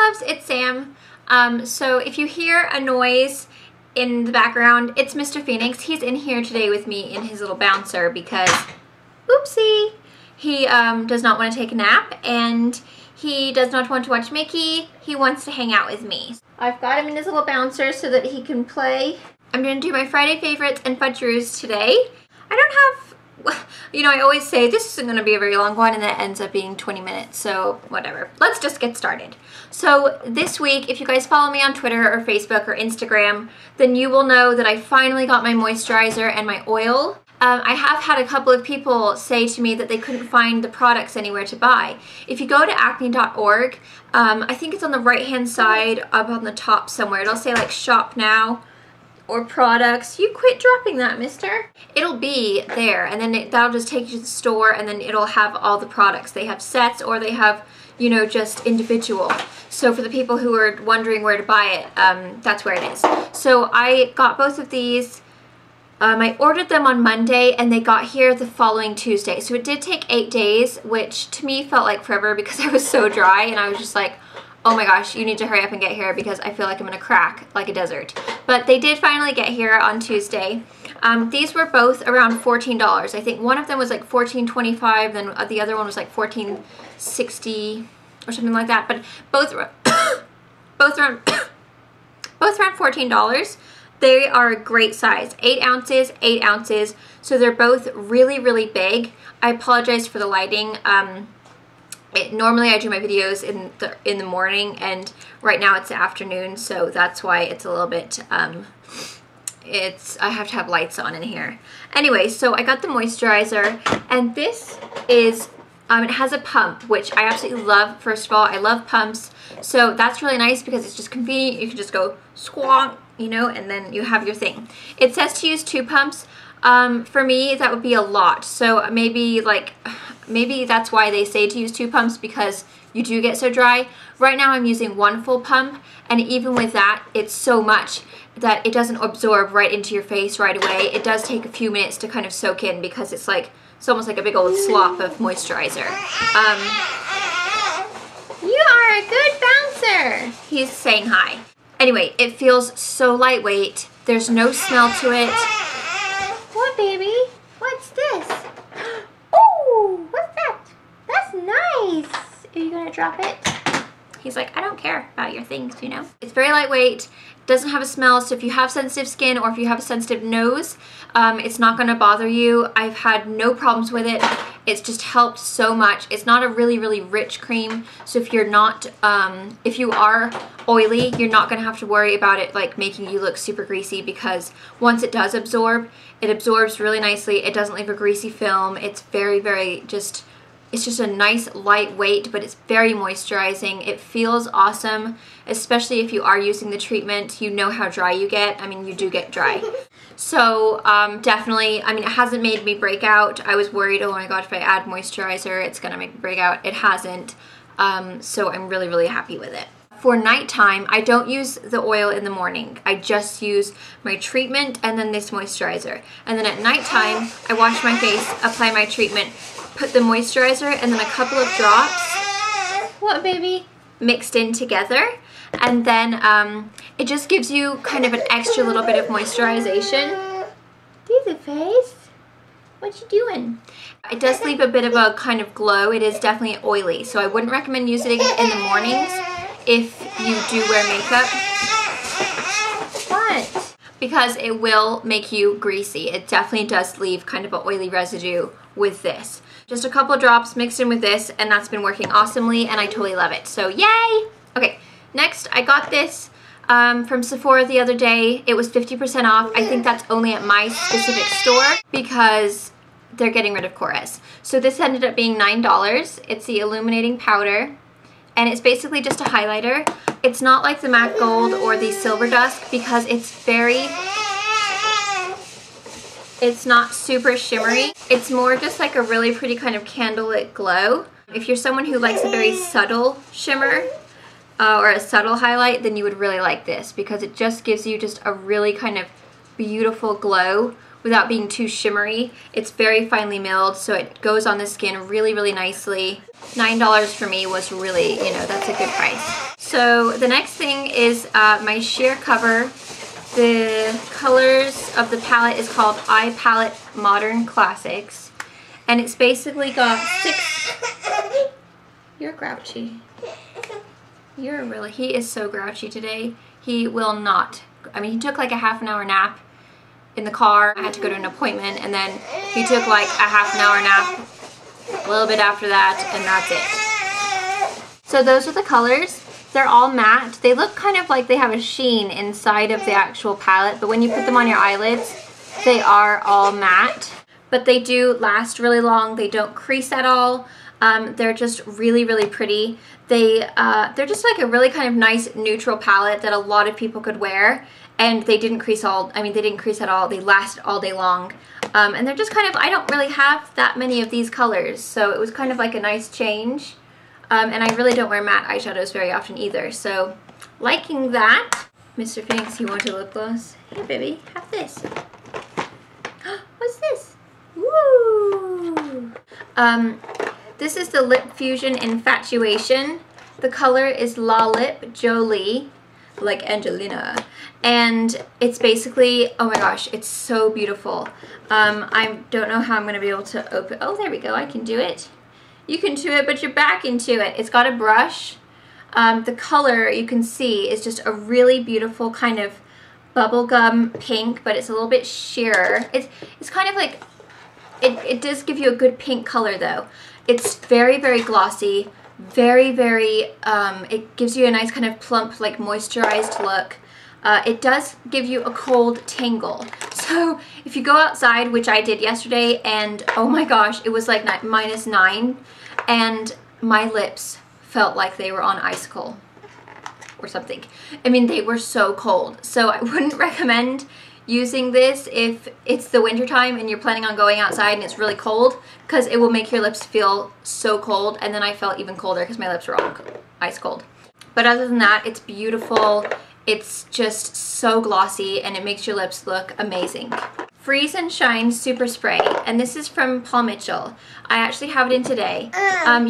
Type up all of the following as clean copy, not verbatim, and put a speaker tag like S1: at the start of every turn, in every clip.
S1: loves, it's Sam. So if you hear a noise in the background, it's Mr. Phoenix. He's in here today with me in his little bouncer because, oopsie, he does not want to take a nap and he does not want to watch Mickey. He wants to hang out with me. I've got him in his little bouncer so that he can play. I'm going to do my Friday favorites and Fudgeroos today. I don't have, you know, I always say this isn't going to be a very long one and then it ends up being 20 minutes, so whatever. Let's just get started. So this week, if you guys follow me on Twitter or Facebook or Instagram, then you will know that I finally got my moisturizer and my oil. I have had a couple of people say to me that they couldn't find the products anywhere to buy. If you go to acne.org, I think it's on the right hand side up on the top somewhere. It'll say like shop now or products. You quit dropping that, mister. It'll be there and then that'll just take you to the store and then it'll have all the products. They have sets or they have, you know, just individual. So for the people who are wondering where to buy it, that's where it is. So I got both of these. I ordered them on Monday and they got here the following Tuesday. So it did take 8 days, which to me felt like forever because I was so dry and I was just like, oh my gosh, you need to hurry up and get here because I feel like I'm gonna crack like a desert. But they did finally get here on Tuesday. These were both around $14. I think one of them was like $14.25, then the other one was like $14.60 or something like that. But both around $14. They are a great size, 8 ounces, 8 ounces. So they're both really, really big. I apologize for the lighting. Normally I do my videos in the morning and right now it's the afternoon, so that's why it's a little bit, I have to have lights on in here. Anyway, so I got the moisturizer and this is, it has a pump, which I absolutely love. First of all, I love pumps. So that's really nice because it's just convenient. You can just go squonk, you know, and then you have your thing. It says to use 2 pumps. For me, that would be a lot. So maybe that's why they say to use 2 pumps because you do get so dry. Right now I'm using 1 full pump and even with that, it's so much that it doesn't absorb right into your face right away. It does take a few minutes to kind of soak in because it's almost like a big old slop of moisturizer. You are a good bouncer. He's saying hi. Anyway, it feels so lightweight. There's no smell to it. What, baby? What's this? Oh, what's that? That's nice. Are you gonna drop it? He's like, I don't care about your things, you know? It's very lightweight, doesn't have a smell, so if you have sensitive skin or if you have a sensitive nose, it's not gonna bother you. I've had no problems with it. It's just helped so much. It's not a really, really rich cream, so if you're not, if you are oily, you're not gonna have to worry about it like making you look super greasy because once it does absorb, it absorbs really nicely. It doesn't leave a greasy film. It's very, very it's just a nice lightweight, but it's very moisturizing. It feels awesome, especially if you are using the treatment. You know how dry you get. I mean, you do get dry. So definitely, I mean, it hasn't made me break out. I was worried, oh my god, if I add moisturizer, it's gonna make me break out. It hasn't. So I'm really, really happy with it. For nighttime, I don't use the oil in the morning. I just use my treatment and then this moisturizer. And then at nighttime, I wash my face, apply my treatment, put the moisturizer and then a couple of drops, what baby, mixed in together. And then it just gives you kind of an extra little bit of moisturization. Do the face. What you doing? It does leave a bit of a kind of glow. It is definitely oily, so I wouldn't recommend using it in the mornings if you do wear makeup. What? Because it will make you greasy. It definitely does leave kind of an oily residue with this. Just a couple drops mixed in with this and that's been working awesomely and I totally love it. So yay! Okay, next I got this from Sephora the other day. It was 50% off. I think that's only at my specific store because they're getting rid of Korres. So this ended up being $9. It's the Illuminating powder and it's basically just a highlighter. It's not like the MAC Gold or the Silver Dusk because it's not super shimmery. It's more just like a really pretty kind of candlelit glow. If you're someone who likes a very subtle shimmer or a subtle highlight, then you would really like this because it just gives you just a really kind of beautiful glow without being too shimmery. It's very finely milled, so it goes on the skin really, really nicely. $9 for me was really, you know, that's a good price. So So the next thing is my sheer cover. The colors of the palette is called Eye Palette Modern Classics. And it's basically got 6... You're grouchy. He is so grouchy today. He will not. I mean, he took like a half an hour nap in the car. I had to go to an appointment, and then he took like a half an hour nap a little bit after that, and that's it. So those are the colors. They're all matte. They look kind of like they have a sheen inside of the actual palette, but when you put them on your eyelids, they are all matte. But they do last really long. They don't crease at all. They're just really, really pretty. They're just like a really kind of nice neutral palette that a lot of people could wear. And they didn't crease they didn't crease at all. They last all day long. And they're just kind of, I don't really have that many of these colors. So it was kind of like a nice change. And I really don't wear matte eyeshadows very often either. So liking that. Mr. Phoenix, you want a lip gloss? Hey baby, have this. What's this? Woo! This is the Lip Fusion Infatuation. The color is La Lip Jolie, like Angelina. And it's basically, oh my gosh, it's so beautiful. I don't know how I'm going to be able to open. Oh, there we go. I can do it. You can do it, but you're back into it. It's got a brush. The color, you can see, is just a really beautiful kind of bubblegum pink, but it's a little bit sheerer. It's kind of like, it does give you a good pink color though. It's very, very glossy, very, very, it gives you a nice kind of plump, like moisturized look. It does give you a cold tingle. So if you go outside, which I did yesterday, and oh my gosh, it was like -9, and my lips felt like they were on icicle or something. I mean, they were so cold. So I wouldn't recommend using this if it's the winter time and you're planning on going outside and it's really cold, because it will make your lips feel so cold. And then I felt even colder because my lips were all ice cold. But other than that, it's beautiful. It's just so glossy and it makes your lips look amazing. Freeze and Shine Super Spray, and this is from Paul Mitchell. I actually have it in today.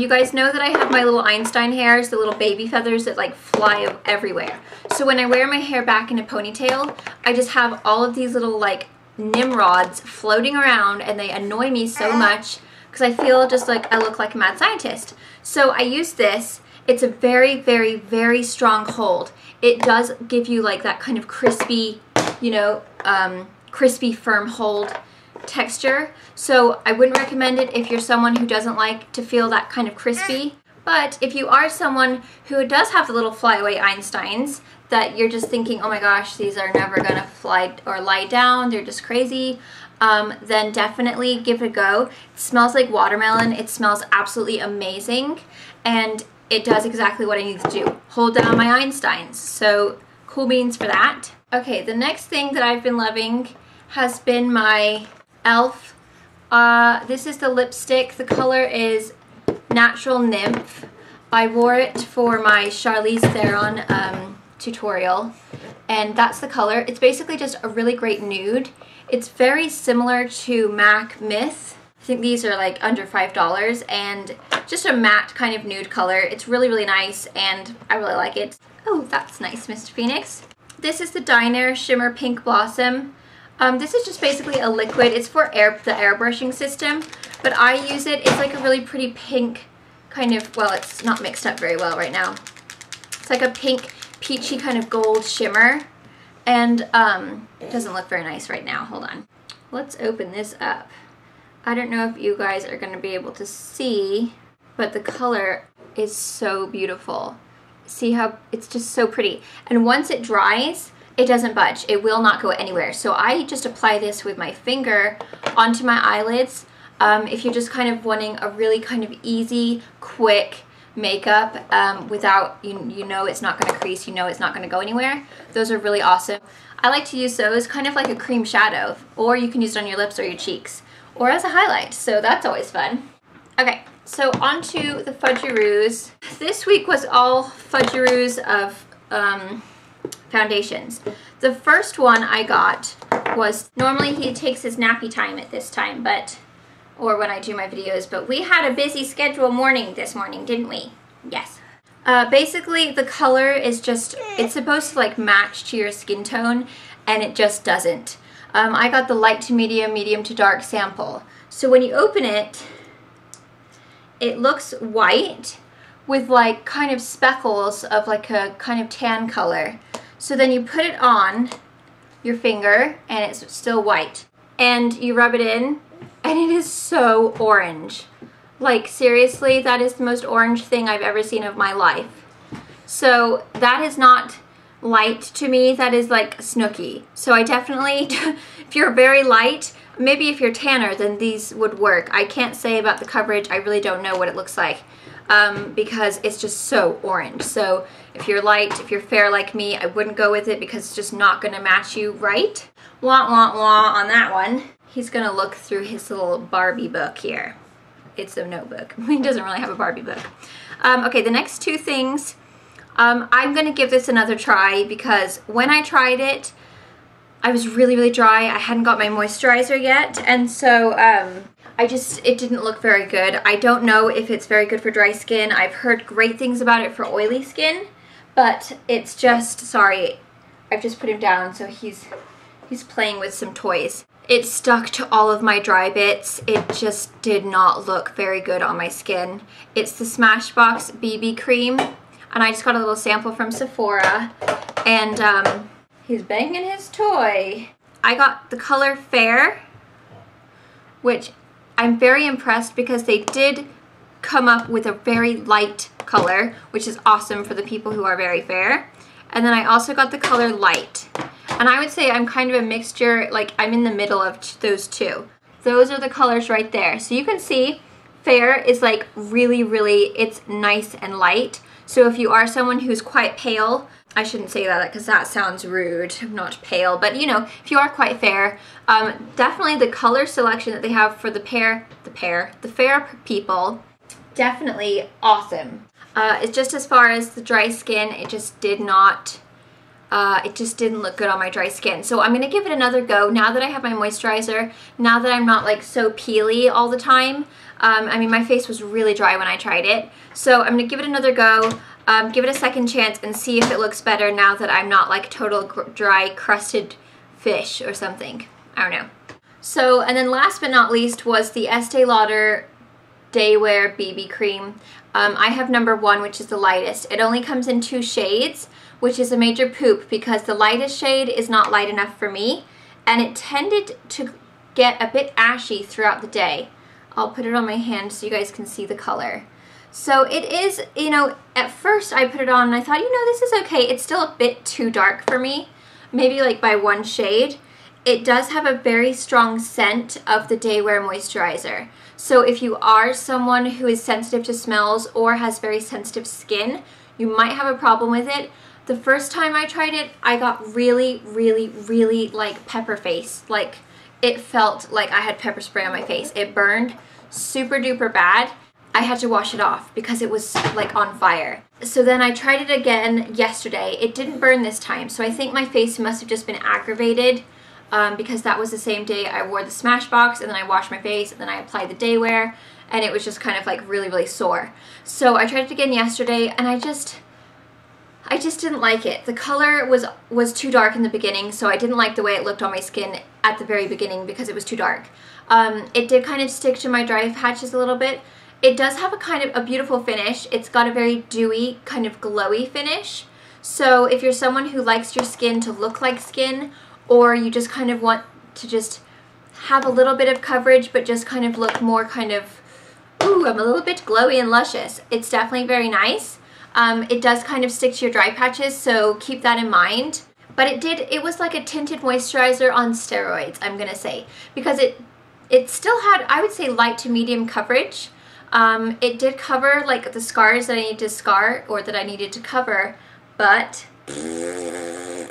S1: You guys know that I have my little Einstein hairs, the little baby feathers that like fly everywhere. So when I wear my hair back in a ponytail, I just have all of these little like nimrods floating around, and they annoy me so much because I feel just like I look like a mad scientist. So I use this. It's a very, very, very strong hold. It does give you like that kind of crispy, you know, crispy firm hold texture. So I wouldn't recommend it if you're someone who doesn't like to feel that kind of crispy. But if you are someone who does have the little flyaway Einsteins that you're just thinking, oh my gosh, these are never gonna fly or lie down, they're just crazy, then definitely give it a go. It smells like watermelon. It smells absolutely amazing, and it does exactly what I need to do. Hold down my Einsteins. So cool beans for that. Okay, the next thing that I've been loving has been my e.l.f. This is the lipstick. The color is Natural Nymph. I wore it for my Charlize Theron tutorial, and that's the color. It's basically just a really great nude. It's very similar to MAC Myth. I think these are like under $5, and just a matte kind of nude color. It's really, really nice, and I really like it. Oh, that's nice, Mr. Phoenix. This is the Dinair Shimmer Pink Blossom. This is just basically a liquid. It's for the airbrushing system, but I use it. It's like a really pretty pink kind of, well, it's not mixed up very well right now. It's like a pink, peachy kind of gold shimmer, and it doesn't look very nice right now. Hold on. Let's open this up. I don't know if you guys are going to be able to see, but the color is so beautiful. See how it's just so pretty. And once it dries, it doesn't budge. It will not go anywhere. So I just apply this with my finger onto my eyelids. If you're just kind of wanting a really kind of easy, quick makeup without, you know it's not going to crease, you know it's not going to go anywhere, those are really awesome. I like to use those kind of like a cream shadow, or you can use it on your lips or your cheeks, or as a highlight, so that's always fun. Okay, so on to the Fudgeroos. This week was all Fudgeroos of foundations. The first one I got was, normally he takes his nappy time at this time, but, or when I do my videos, but we had a busy schedule morning this morning, didn't we? Yes. Basically, the color is just, it's supposed to like match to your skin tone, and it just doesn't. I got the light to medium, medium to dark sample. So when you open it, it looks white with like kind of speckles of like a kind of tan color. So then you put it on your finger and it's still white. And you rub it in and it is so orange. Like seriously, that is the most orange thing I've ever seen of my life. So that is not light to me, that is like snooky. So I definitely, if you're very light, maybe if you're tanner, then these would work. I can't say about the coverage, I really don't know what it looks like because it's just so orange. So if you're light, if you're fair like me, I wouldn't go with it because it's just not gonna match you right. Wah, wah, wah on that one. He's gonna look through his little Barbie book here. It's a notebook. He doesn't really have a Barbie book. Okay, the next two things, I'm gonna give this another try because when I tried it, I was really, really dry. I hadn't got my moisturizer yet, and so it didn't look very good. I don't know if it's very good for dry skin. I've heard great things about it for oily skin, but it's just, sorry, I've just put him down, so he's playing with some toys. It stuck to all of my dry bits. It just did not look very good on my skin. It's the Smashbox BB cream, and I just got a little sample from Sephora, and he's banging his toy. I got the color Fair, which I'm very impressed because they did come up with a very light color, which is awesome for the people who are very fair. And then I also got the color Light. And I would say I'm kind of a mixture, like I'm in the middle of those two. Those are the colors right there. So you can see Fair is like really, really, it's nice and light. So if you are someone who's quite pale, I shouldn't say that because that sounds rude. I'm not pale, but you know, if you are quite fair, definitely the color selection that they have for the fair people, definitely awesome. It's just as far as the dry skin, it just did not, it just didn't look good on my dry skin. So I'm gonna give it another go now that I have my moisturizer, now that I'm not like so peely all the time. I mean, my face was really dry when I tried it. So I'm gonna give it another go. Give it a second chance and see if it looks better now that I'm not like total dry crusted fish or something. I don't know. So, and then last but not least was the Estee Lauder Daywear BB cream. I have number 1, which is the lightest. It only comes in 2 shades, which is a major poop because the lightest shade is not light enough for me, and it tended to get a bit ashy throughout the day. I'll put it on my hand so you guys can see the color. So it is, you know, at first I put it on and I thought, you know, this is okay. It's still a bit too dark for me, maybe like by 1 shade. It does have a very strong scent of the Daywear moisturizer. So if you are someone who is sensitive to smells or has very sensitive skin, you might have a problem with it. The first time I tried it, I got really, really, really like pepper face. Like it felt like I had pepper spray on my face. It burned super duper bad. I had to wash it off because it was like on fire. So then I tried it again yesterday. It didn't burn this time, so I think my face must have just been aggravated because that was the same day I wore the Smashbox, and then I washed my face, and then I applied the Daywear, and it was just kind of like really, really sore. So I tried it again yesterday, and I just didn't like it. The color was too dark in the beginning, so I didn't like the way it looked on my skin at the very beginning because it was too dark. It did kind of stick to my dry patches a little bit. It does have a kind of a beautiful finish. It's got a very dewy, kind of glowy finish. So if you're someone who likes your skin to look like skin, or you just kind of want to just have a little bit of coverage but just kind of look more kind of, ooh, I'm a little bit glowy and luscious, it's definitely very nice. It does kind of stick to your dry patches, so keep that in mind. But it was like a tinted moisturizer on steroids, I'm gonna say, because it still had, I would say, light to medium coverage. It did cover like the scars that I needed to scar or that I needed to cover, but you're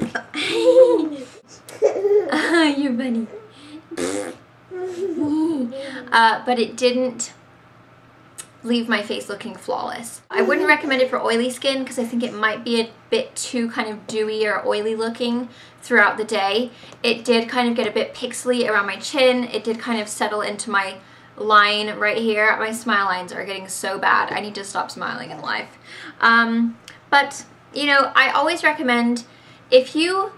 S1: funny. But it didn't leave my face looking flawless. I wouldn't recommend it for oily skin because I think it might be a bit too kind of dewy or oily looking throughout the day. It did kind of get a bit pixely around my chin. It did kind of settle into my line right here. My smile lines are getting so bad. I need to stop smiling in life. But, you know, I always recommend if you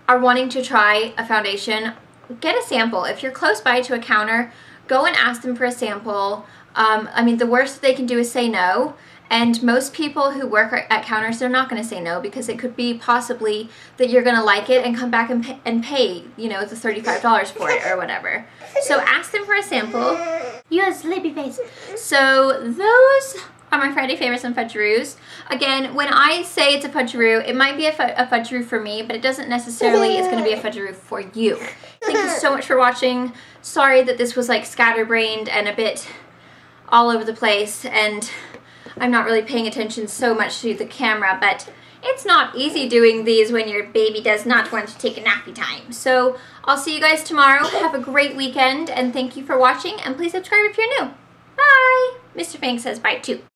S1: are wanting to try a foundation, get a sample. If you're close by to a counter, go and ask them for a sample. I mean, the worst they can do is say no. And most people who work at counters, they're not going to say no, because it could be possibly that you're going to like it and come back and pay, you know, the $35 for it or whatever. So ask them for a sample. You have sleepy face. So those are my Friday favorites on Fudgeroos. Again, when I say it's a Fudgeroo, it might be a Fudgeroo for me, but it doesn't necessarily it's going to be a Fudgeroo for you. Thank you so much for watching. Sorry that this was like scatterbrained and a bit all over the place, and I'm not really paying attention so much to the camera, but it's not easy doing these when your baby does not want to take a nappy time. So I'll see you guys tomorrow. Have a great weekend, and thank you for watching, and please subscribe if you're new. Bye! Mr. Fang says bye too.